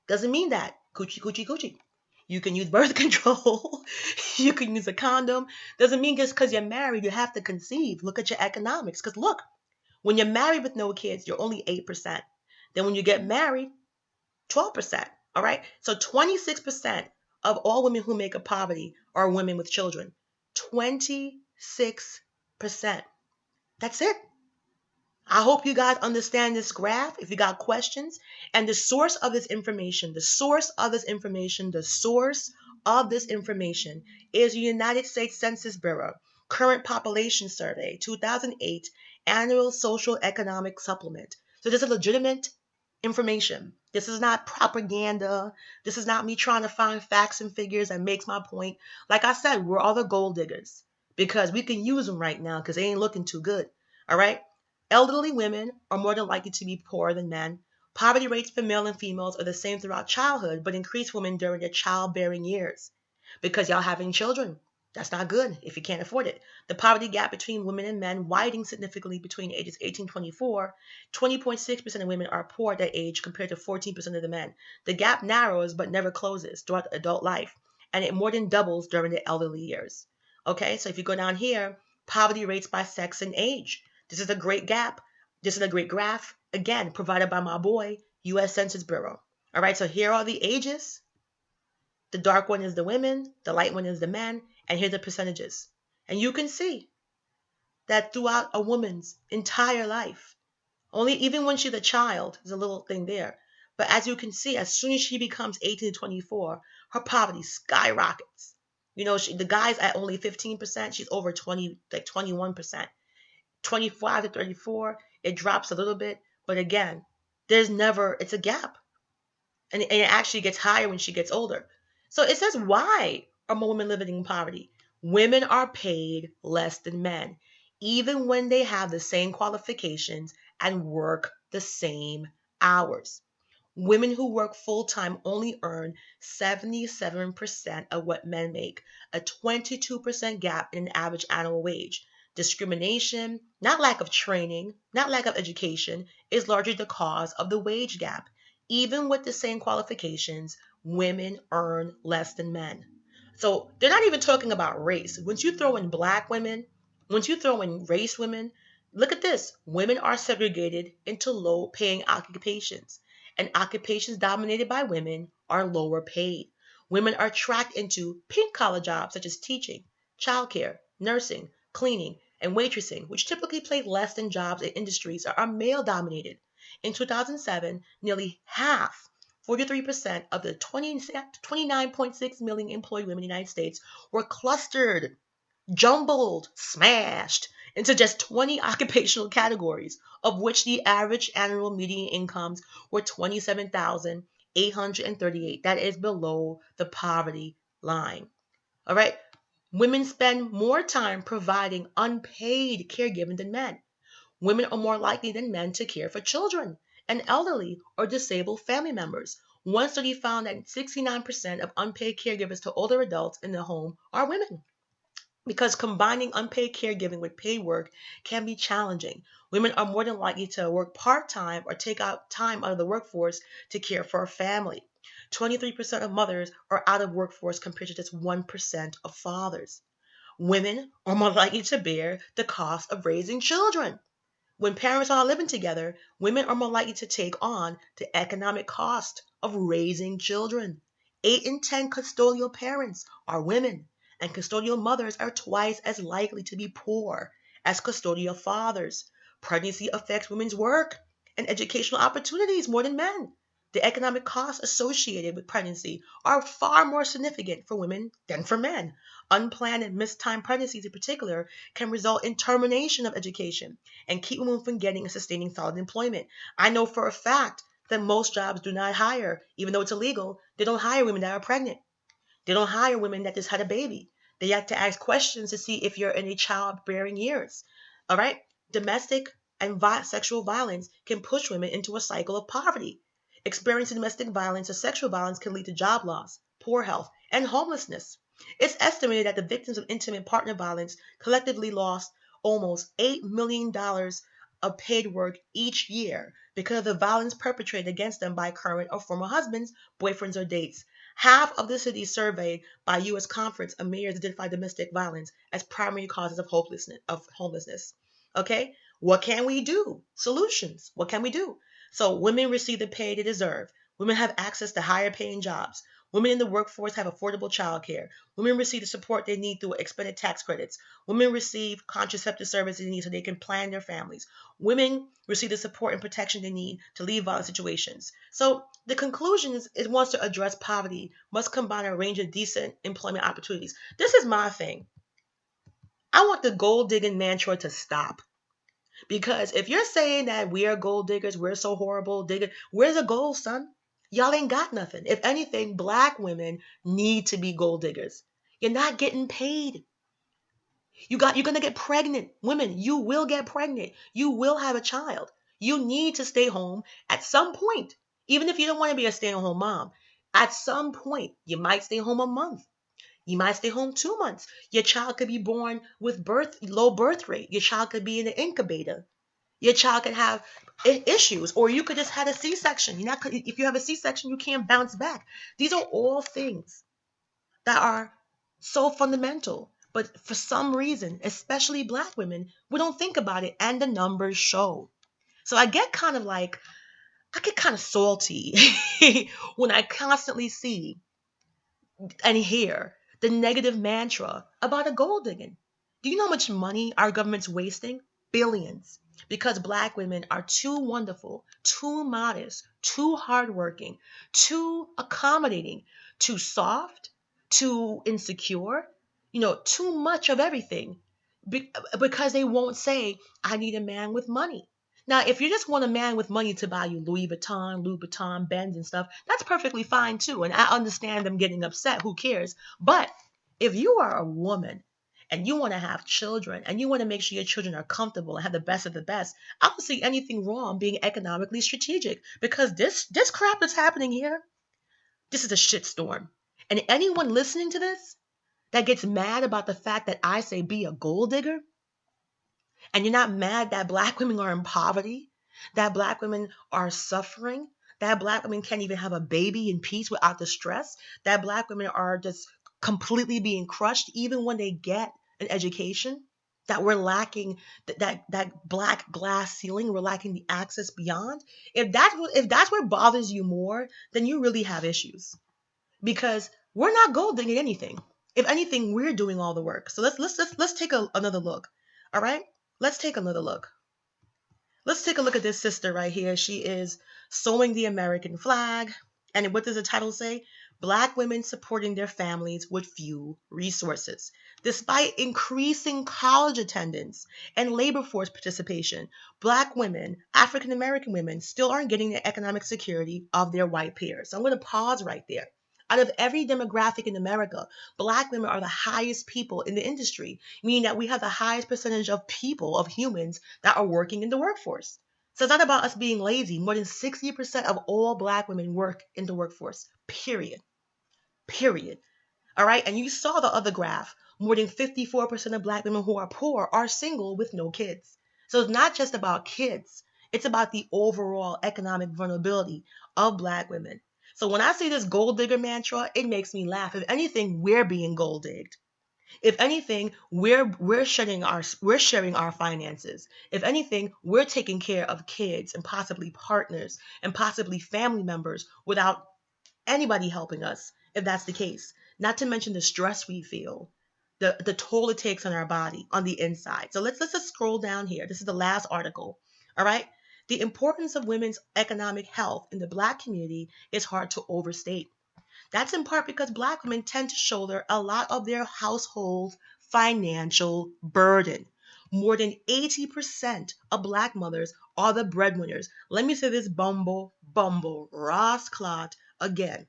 Doesn't mean that. Coochie, coochie, coochie. You can use birth control. You can use a condom. Doesn't mean just because you're married, you have to conceive. Look at your economics. Because look, when you're married with no kids, you're only 8%. Then when you get married, 12%. All right. So 26% of all women who make a poverty are women with children. 26%. That's it. I hope you guys understand this graph. If you got questions, and the source of this information, is the United States Census Bureau Current Population Survey 2008 Annual Social Economic Supplement. So this is legitimate information. This is not propaganda. This is not me trying to find facts and figures that makes my point. Like I said, we're all the gold diggers because we can use them right now because they ain't looking too good. All right. Elderly women are more than likely to be poorer than men. Poverty rates for male and females are the same throughout childhood, but increase women during their childbearing years because y'all having children. That's not good if you can't afford it. The poverty gap between women and men widening significantly between ages 18 and 24. 20.6% of women are poor at that age compared to 14% of the men. The gap narrows but never closes throughout adult life, and it more than doubles during the elderly years. Okay, so if you go down here, poverty rates by sex and age. This is a great gap. This is a great graph, again, provided by my boy, U.S. Census Bureau. All right, so here are the ages. The dark one is the women, the light one is the men, and here's the percentages. And you can see that throughout a woman's entire life, only even when she's a child, there's a little thing there. But as you can see, as soon as she becomes 18 to 24, her poverty skyrockets. The guy's at only 15%, she's over 20, like 21%. 25 to 34, it drops a little bit. But again, it's a gap. And it actually gets higher when she gets older. So it says, why are more women living in poverty? Women are paid less than men, even when they have the same qualifications and work the same hours. Women who work full time only earn 77% of what men make, a 22% gap in an average annual wage. Discrimination, not lack of training, not lack of education, is largely the cause of the wage gap. Even with the same qualifications, women earn less than men. So they're not even talking about race. Once you throw in black women, once you throw in race women, look at this. Women are segregated into low paying occupations, and occupations dominated by women are lower paid. Women are tracked into pink collar jobs such as teaching, childcare, nursing, cleaning, and waitressing, which typically pay less than jobs in industries that are male dominated. In 2007, nearly half, 43% of the 29.6 million employed women in the United States were clustered, jumbled, smashed into just 20 occupational categories, of which the average annual median incomes were 27,838. That is below the poverty line. All right. Women spend more time providing unpaid caregiving than men. Women are more likely than men to care for children and elderly or disabled family members. One study found that 69% of unpaid caregivers to older adults in the home are women, because combining unpaid caregiving with paid work can be challenging. Women are more than likely to work part time or take out time out of the workforce to care for a family. 23% of mothers are out of workforce compared to just 1% of fathers. Women are more likely to bear the cost of raising children. When parents are not living together, women are more likely to take on the economic cost of raising children. 8 in 10 custodial parents are women, and custodial mothers are twice as likely to be poor as custodial fathers. Pregnancy affects women's work and educational opportunities more than men. The economic costs associated with pregnancy are far more significant for women than for men. Unplanned and mistimed pregnancies, in particular, can result in termination of education and keep women from getting and sustaining solid employment. I know for a fact that most jobs do not hire, even though it's illegal, they don't hire women that are pregnant. They don't hire women that just had a baby. They have to ask questions to see if you're in a childbearing years. All right? Domestic and sexual violence can push women into a cycle of poverty. Experiencing domestic violence or sexual violence can lead to job loss, poor health, and homelessness. It's estimated that the victims of intimate partner violence collectively lost almost $8 million of paid work each year because of the violence perpetrated against them by current or former husbands, boyfriends, or dates. Half of the cities surveyed by U.S. Conference of Mayors identified domestic violence as primary causes of homelessness. Okay, what can we do? Solutions. What can we do? So women receive the pay they deserve. Women have access to higher paying jobs. Women in the workforce have affordable childcare. Women receive the support they need through expanded tax credits. Women receive contraceptive services they need so they can plan their families. Women receive the support and protection they need to leave violent situations. So the conclusion is it wants to address poverty, must combine a range of decent employment opportunities. This is my thing. I want the gold digging mantra to stop. Because if you're saying that we are gold diggers, we're so horrible, where's the gold, son? Y'all ain't got nothing. If anything, black women need to be gold diggers. You're not getting paid. You're gonna get pregnant. Women, you will get pregnant. You will have a child. You need to stay home at some point. Even if you don't want to be a stay-at-home mom, at some point, you might stay home a month. You might stay home 2 months. Your child could be born with low birth rate. Your child could be in an incubator. Your child could have issues, or you could just have a C-section. If you have a C-section, you can't bounce back. These are all things that are so fundamental. But for some reason, especially black women, we don't think about it, and the numbers show. So I get kind of salty when I constantly see and hear the negative mantra about a gold digging. Do you know how much money our government's wasting? Billions. Because black women are too wonderful, too modest, too hardworking, too accommodating, too soft, too insecure, too much of everything. Because they won't say, I need a man with money. Now, if you just want a man with money to buy you Louis Vuitton, Benz, and stuff, that's perfectly fine too. And I understand them getting upset. Who cares? But if you are a woman and you want to have children and you want to make sure your children are comfortable and have the best of the best, I don't see anything wrong being economically strategic, because this crap that's happening here, this is a shitstorm. And anyone listening to this that gets mad about the fact that I say be a gold digger, and you're not mad that black women are in poverty, that black women are suffering, that black women can't even have a baby in peace without the stress, that black women are just completely being crushed even when they get an education, that we're lacking that black glass ceiling, we're lacking the access beyond. If that's what bothers you more, then you really have issues, because we're not gold digging anything. If anything, we're doing all the work. So let's take another look. All right, let's take another look. Let's take a look at this sister right here. She is sewing the American flag. And what does the title say? Black women supporting their families with few resources. Despite increasing college attendance and labor force participation, Black women, African American women, still aren't getting the economic security of their white peers. So I'm going to pause right there. Out of every demographic in America, Black women are the highest people in the industry, meaning that we have the highest percentage of people, of humans, that are working in the workforce. So it's not about us being lazy. More than 60% of all Black women work in the workforce, period. Period. All right. And you saw the other graph. More than 54% of Black women who are poor are single with no kids. So it's not just about kids, it's about the overall economic vulnerability of Black women. So when I see this gold digger mantra, it makes me laugh. If anything, we're being gold digged. If anything, we're sharing our finances. If anything, we're taking care of kids and possibly partners and possibly family members without anybody helping us, if that's the case. Not to mention the stress we feel, the toll it takes on our body on the inside. So let's just scroll down here. This is the last article. All right. The importance of women's economic health in the Black community is hard to overstate. That's in part because Black women tend to shoulder a lot of their household financial burden. More than 80% of Black mothers are the breadwinners. Let me say this bumble, Ross Clot again.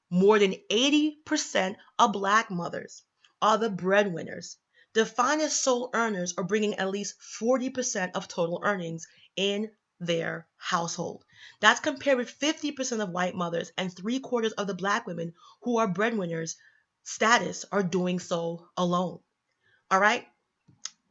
More than 80% of Black mothers are the breadwinners, defined as sole earners or bringing at least 40% of total earnings in their household. That's compared with 50% of white mothers and three-quarters of the Black women who are breadwinners status are doing so alone. All right?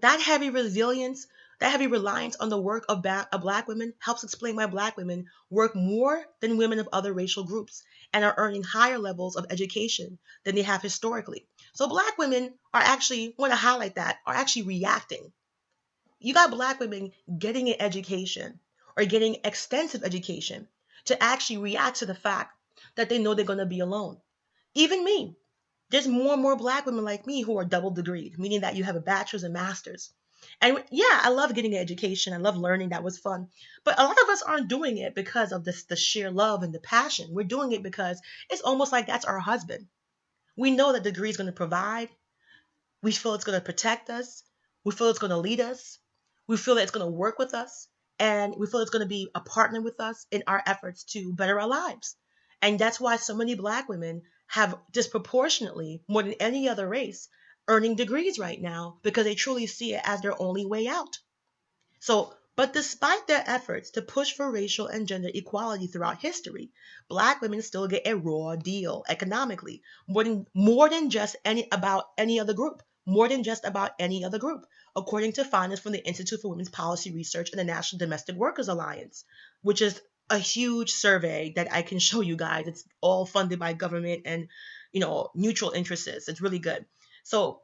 That heavy resilience, that heavy reliance on the work of Black women helps explain why Black women work more than women of other racial groups and are earning higher levels of education than they have historically. So Black women are actually, want to highlight that, are actually reacting. You got Black women getting an education or getting extensive education to actually react to the fact that they know they're going to be alone. Even me, there's more and more Black women like me who are double degreed, meaning that you have a bachelor's and master's. And yeah, I love getting an education. I love learning. That was fun. But a lot of us aren't doing it because of this, the sheer love and the passion. We're doing it because it's almost like that's our husband. We know that degree is going to provide. We feel it's going to protect us. We feel it's going to lead us. We feel that it's going to work with us. And we feel it's going to be a partner with us in our efforts to better our lives. And that's why so many Black women have disproportionately, more than any other race, earning degrees right now because they truly see it as their only way out. So, but despite their efforts to push for racial and gender equality throughout history, Black women still get a raw deal economically, more than just any other group, more than just about any other group, according to findings from the Institute for Women's Policy Research and the National Domestic Workers Alliance, which is a huge survey that I can show you guys. It's all funded by government and neutral interests. It's really good. So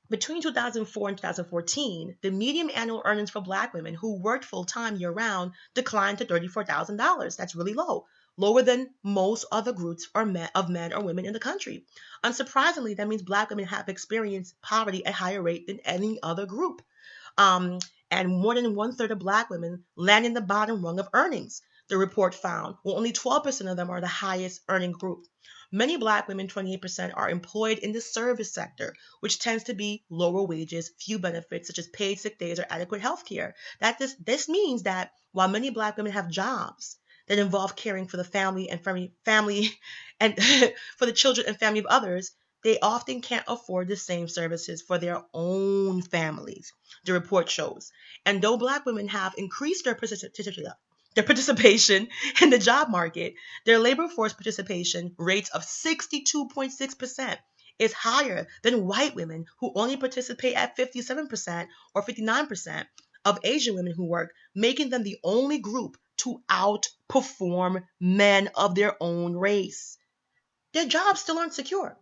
between 2004 and 2014, the median annual earnings for Black women who worked full time year round declined to $34,000. That's really low. lower than most other groups of men or women in the country. Unsurprisingly, that means Black women have experienced poverty at a higher rate than any other group. Um, and more than one third of Black women land in the bottom rung of earnings. The report found, well, only 12% of them are the highest earning group. Many Black women, 28%, are employed in the service sector, which tends to be lower wages, few benefits such as paid sick days or adequate health care. This means that while many Black women have jobs that involve caring for the family and for the children and family of others, they often can't afford the same services for their own families, the report shows. And though Black women have increased their participation in the job market, their labor force participation rates of 62.6% is higher than white women who only participate at 57% or 59% of Asian women who work, making them the only group to outperform men of their own race. Their jobs still aren't secure.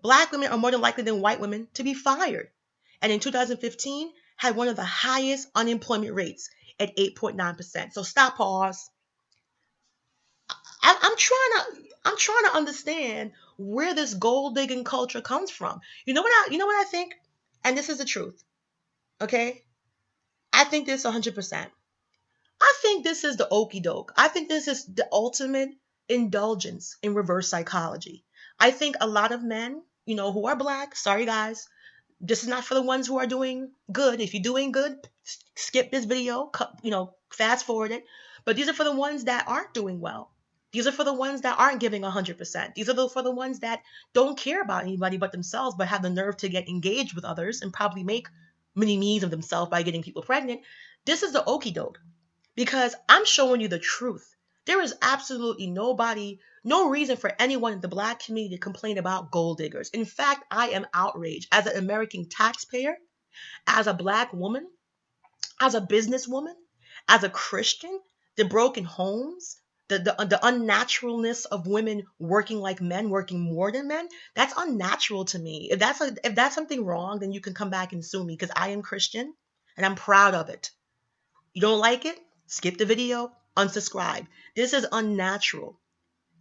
Black women are more than likely than white women to be fired. And in 2015, had one of the highest unemployment rates at 8.9%. So stop, pause. I'm trying to understand where this gold digging culture comes from. You know what I think? And this is the truth. Okay? I think this 100%. I think this is the okey doke. I think this is the ultimate indulgence in reverse psychology. I think a lot of men, who are Black, sorry guys, this is not for the ones who are doing good. If you're doing good, skip this video, fast forward it. But these are for the ones that aren't doing well. These are for the ones that aren't giving 100%. These are for the ones that don't care about anybody but themselves, but have the nerve to get engaged with others and probably make mini me's of themselves by getting people pregnant. This is the okey doke because I'm showing you the truth. There is absolutely no reason for anyone in the Black community to complain about gold diggers. In fact, I am outraged as an American taxpayer, as a Black woman, as a businesswoman, as a Christian, the broken homes, the unnaturalness of women working like men, working more than men. That's unnatural to me. If that's something wrong, then you can come back and sue me because I am Christian and I'm proud of it. You don't like it? Skip the video, unsubscribe. This is unnatural.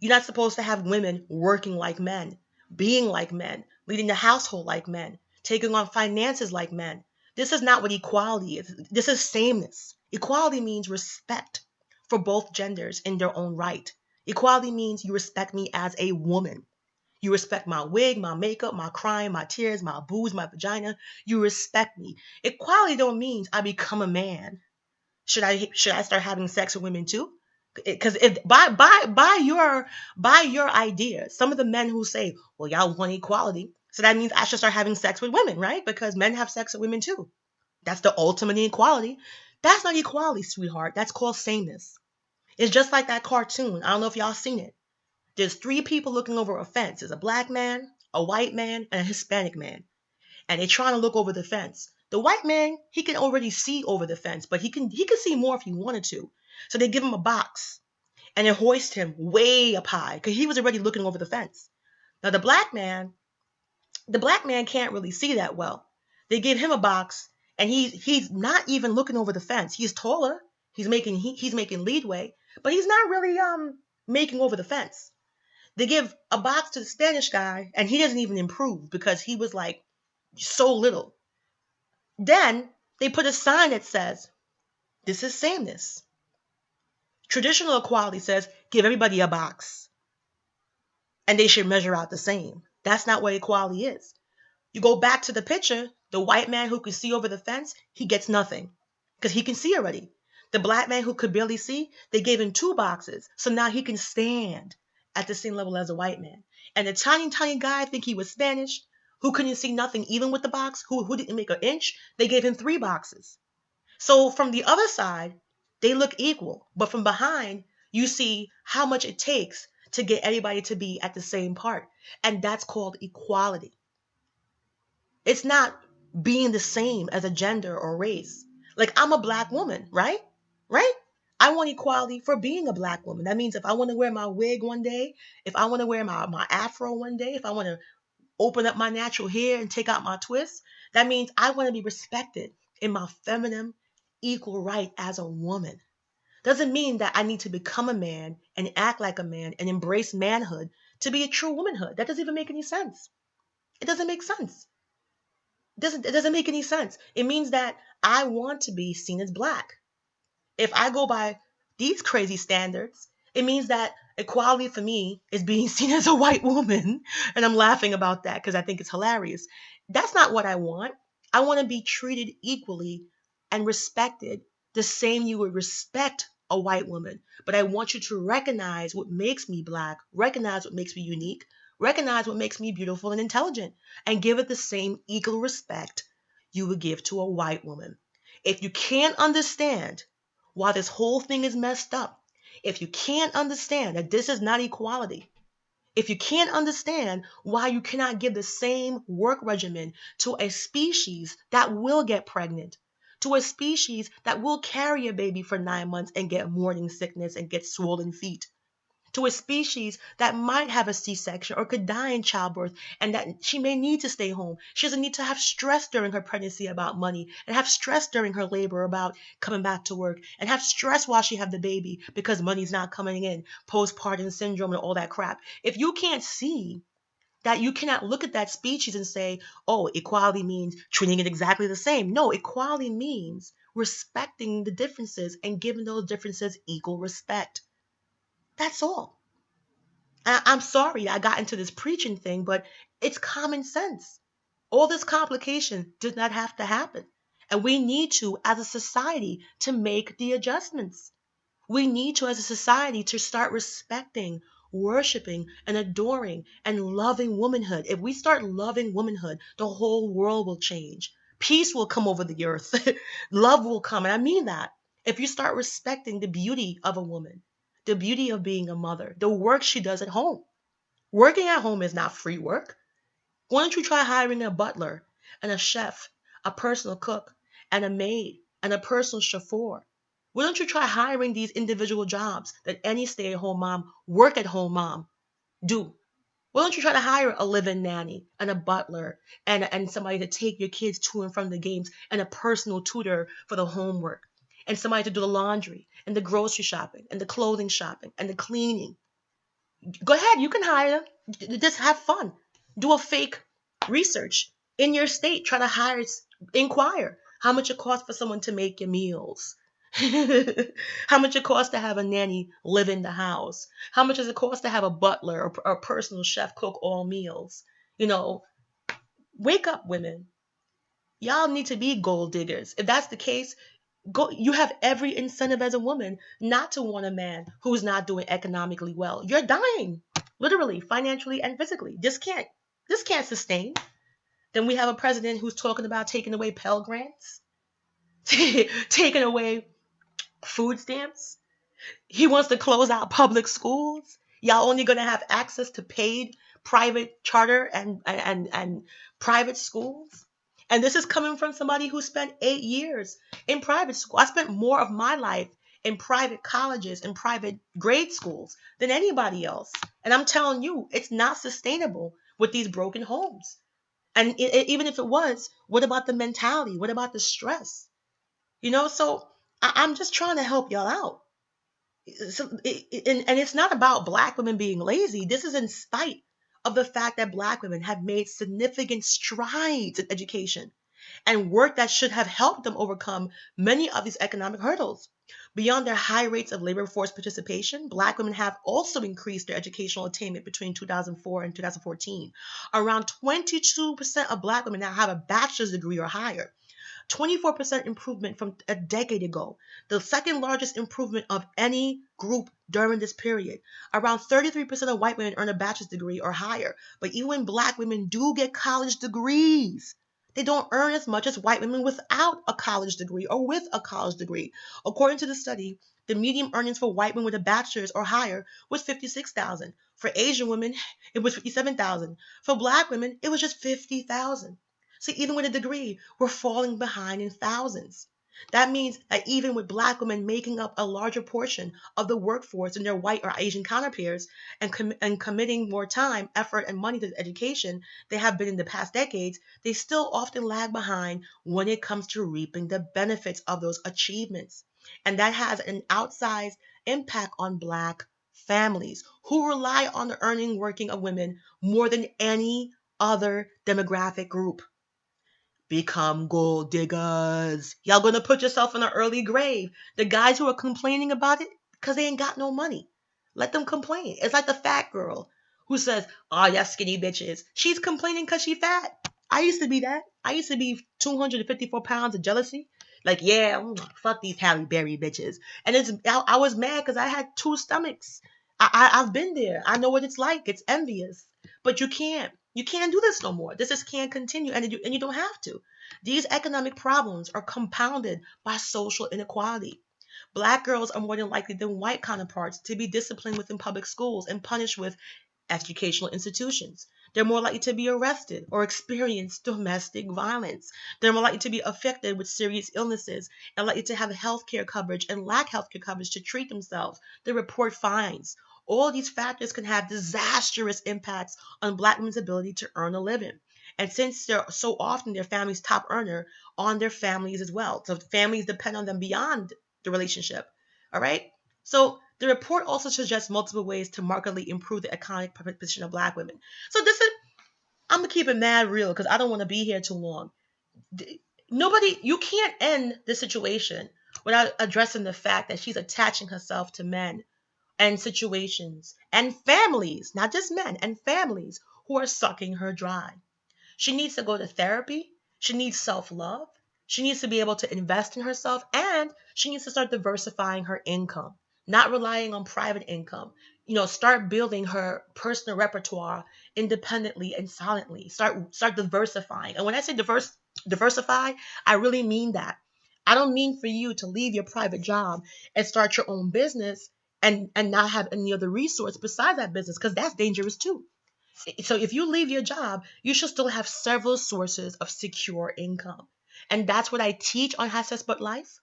You're not supposed to have women working like men, being like men, leading the household like men, taking on finances like men. This is not what equality is. This is sameness. Equality means respect for both genders in their own right. Equality means you respect me as a woman. You respect my wig, my makeup, my crying, my tears, my boobs, my vagina. You respect me. Equality don't mean I become a man. Should I start having sex with women too? Because if by your idea, some of the men who say, well, y'all want equality, so that means I should start having sex with women, right? Because men have sex with women too. That's the ultimate equality. That's not equality, sweetheart. That's called sameness. It's just like that cartoon. I don't know if y'all seen it. There's three people looking over a fence. There's a Black man, a white man, and a Hispanic man, and they're trying to look over the fence. The white man, he can already see over the fence, but he can see more if he wanted to. So they give him a box and they hoist him way up high because he was already looking over the fence. Now the black man can't really see that well. They give him a box and he's not even looking over the fence. He's taller. He's making leadway, but he's not really making over the fence. They give a box to the Spanish guy and he doesn't even improve because he was like so little. Then they put a sign that says, this is sameness. Traditional equality says, give everybody a box and they should measure out the same. That's not what equality is. You go back to the picture, the white man who could see over the fence, he gets nothing because he can see already. The Black man who could barely see, they gave him two boxes. So now he can stand at the same level as a white man. And the tiny, tiny guy, I think he was Spanish, who couldn't see nothing even with the box, who didn't make an inch, they gave him three boxes. So from the other side, they look equal, but from behind, you see how much it takes to get everybody to be at the same part. And that's called equality. It's not being the same as a gender or race. Like I'm a Black woman, right? Right? I want equality for being a Black woman. That means if I want to wear my wig one day, if I want to wear my afro one day, if I want to open up my natural hair and take out my twists, that means I want to be respected in my feminine equal right as a woman. Doesn't mean that I need to become a man and act like a man and embrace manhood to be a true womanhood. That doesn't even make any sense. It doesn't make sense. It doesn't make any sense. It means that I want to be seen as black. If I go by these crazy standards, it means that equality for me is being seen as a white woman. And I'm laughing about that because I think it's hilarious. That's not what I want. I want to be treated equally and respected the same you would respect a white woman. But I want you to recognize what makes me black, recognize what makes me unique, recognize what makes me beautiful and intelligent, and give it the same equal respect you would give to a white woman. If you can't understand why this whole thing is messed up, if you can't understand that this is not equality, if you can't understand why you cannot give the same work regimen to a species that will get pregnant, to a species that will carry a baby for 9 months and get morning sickness and get swollen feet, to a species that might have a C-section or could die in childbirth and that she may need to stay home. She doesn't need to have stress during her pregnancy about money and have stress during her labor about coming back to work and have stress while she have the baby because money's not coming in, postpartum syndrome and all that crap. If you can't see that, you cannot look at that species and say, oh, equality means treating it exactly the same. No, equality means respecting the differences and giving those differences equal respect. That's all. I'm sorry I got into this preaching thing, but it's common sense. All this complication did not have to happen. And we need to, as a society, to make the adjustments. We need to, as a society, to start respecting, worshiping, and adoring and loving womanhood. If we start loving womanhood, the whole world will change. Peace will come over the earth. Love will come. And I mean that. If you start respecting the beauty of a woman, the beauty of being a mother, the work she does at home. Working at home is not free work. Why don't you try hiring a butler and a chef, a personal cook, and a maid, and a personal chauffeur? Why don't you try hiring these individual jobs that any stay-at-home mom, work-at-home mom do? Why don't you try to hire a live-in nanny and a butler and somebody to take your kids to and from the games and a personal tutor for the homework and somebody to do the laundry and the grocery shopping and the clothing shopping and the cleaning? Go ahead, you can hire them. Just have fun. Do a fake research in your state. Try to hire, inquire how much it costs for someone to make your meals. How much it costs to have a nanny live in the house. How much does it cost to have a butler or a personal chef cook all meals? You know, wake up, women. Y'all need to be gold diggers. If that's the case, go. You have every incentive as a woman not to want a man who's not doing economically well. You're dying, literally, financially and physically. This can't sustain. Then we have a president who's talking about taking away Pell Grants, taking away food stamps. He wants to close out public schools. Y'all only gonna have access to paid private charter and private schools. And this is coming from somebody who spent 8 years in private school. I spent more of my life in private colleges and private grade schools than anybody else. And I'm telling you, it's not sustainable with these broken homes. And even if it was, what about the mentality? What about the stress? So I'm just trying to help y'all out. And it's not about black women being lazy. This is in spite of the fact that black women have made significant strides in education and work that should have helped them overcome many of these economic hurdles. Beyond their high rates of labor force participation, black women have also increased their educational attainment between 2004 and 2014. Around 22% of black women now have a bachelor's degree or higher. 24% improvement from a decade ago, the second largest improvement of any group during this period. Around 33% of white women earn a bachelor's degree or higher, but even black women do get college degrees. They don't earn as much as white women without a college degree or with a college degree. According to the study, the median earnings for white women with a bachelor's or higher was $56,000. For Asian women, it was $57,000. For black women, it was just $50,000. See, even with a degree, we're falling behind in thousands. That means that even with black women making up a larger portion of the workforce than their white or Asian counterparts and committing more time, effort, and money to education they have been in the past decades, they still often lag behind when it comes to reaping the benefits of those achievements. And that has an outsized impact on Black families who rely on the earning working of women more than any other demographic group. Become gold diggers. Y'all gonna put yourself in an early grave. The guys who are complaining about it because they ain't got no money. Let them complain. It's like the fat girl who says, "Oh, y'all skinny bitches." She's complaining because she fat. I used to be that. I used to be 254 pounds of jealousy. Like, yeah, fuck these Halle Berry bitches. And I was mad because I had two stomachs. I've been there. I know what it's like. It's envious. But you can't. You can't do this no more. This just can't continue, and you don't have to. These economic problems are compounded by social inequality. Black girls are more than likely than white counterparts to be disciplined within public schools and punished with educational institutions. They're more likely to be arrested or experience domestic violence. They're more likely to be affected with serious illnesses and likely to have health care coverage and lack health care coverage to treat themselves. They report fines. All these factors can have disastrous impacts on Black women's ability to earn a living. And since they're so often their family's top earner, on their families as well. So families depend on them beyond the relationship. All right? So the report also suggests multiple ways to markedly improve the economic position of Black women. So this is, I'm gonna keep it mad real because I don't want to be here too long. Nobody, you can't end this situation without addressing the fact that she's attaching herself to men and situations and families, not just men and families who are sucking her dry. She needs to go to therapy. She needs self love. She needs to be able to invest in herself, and she needs to start diversifying her income, not relying on private income. Start building her personal repertoire independently and silently. Start diversifying. And when I say diversify, I really mean that. I don't mean for you to leave your private job and start your own business and not have any other resource besides that business, because that's dangerous too. So if you leave your job, you should still have several sources of secure income. And that's what I teach on Access But Life.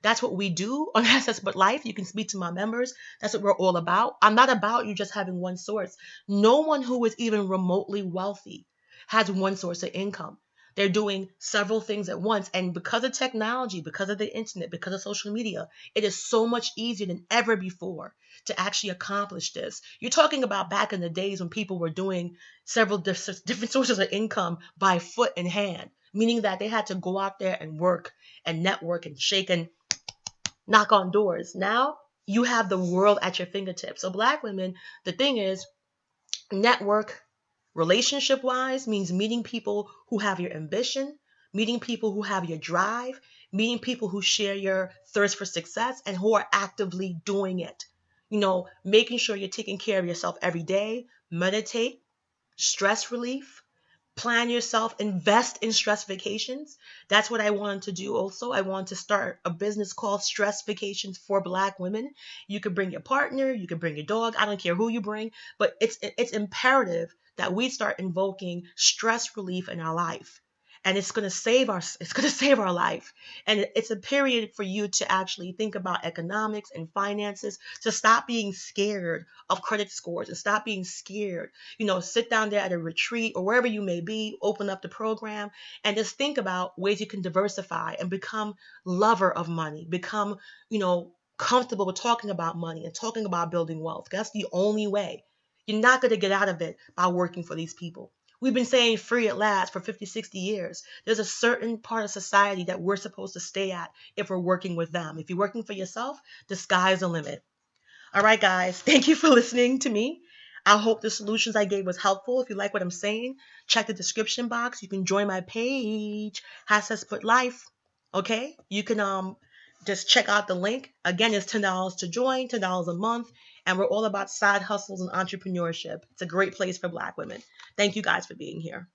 That's what we do on Access But Life. You can speak to my members. That's what we're all about. I'm not about you just having one source. No one who is even remotely wealthy has one source of income. They're doing several things at once. And because of technology, because of the internet, because of social media, it is so much easier than ever before to actually accomplish this. You're talking about back in the days when people were doing several different sources of income by foot and hand, meaning that they had to go out there and work and network and shake and knock on doors. Now you have the world at your fingertips. So Black women, the thing is, network relationship wise means meeting people who have your ambition, meeting people who have your drive, meeting people who share your thirst for success and who are actively doing it. Making sure you're taking care of yourself every day, meditate, stress relief, plan yourself, invest in stress vacations. That's what I wanted to do also. I wanted to start a business called Stress Vacations for Black Women. You could bring your partner, you could bring your dog, I don't care who you bring, but it's imperative that we start invoking stress relief in our life. And it's going to save our life. And it's a period for you to actually think about economics and finances, to stop being scared of credit scores and stop being scared. Sit down there at a retreat or wherever you may be, open up the program and just think about ways you can diversify and become lover of money, become, comfortable with talking about money and talking about building wealth. That's the only way. You're not going to get out of it by working for these people. We've been saying free at last for 50, 60 years. There's a certain part of society that we're supposed to stay at if we're working with them. If you're working for yourself, the sky's the limit. All right, guys, thank you for listening to me. I hope the solutions I gave was helpful. If you like what I'm saying, check the description box. You can join my page, Hashtag Put Life. Okay, you can just check out the link. Again, it's $10 to join, $10 a month, and we're all about side hustles and entrepreneurship. It's a great place for Black women. Thank you guys for being here.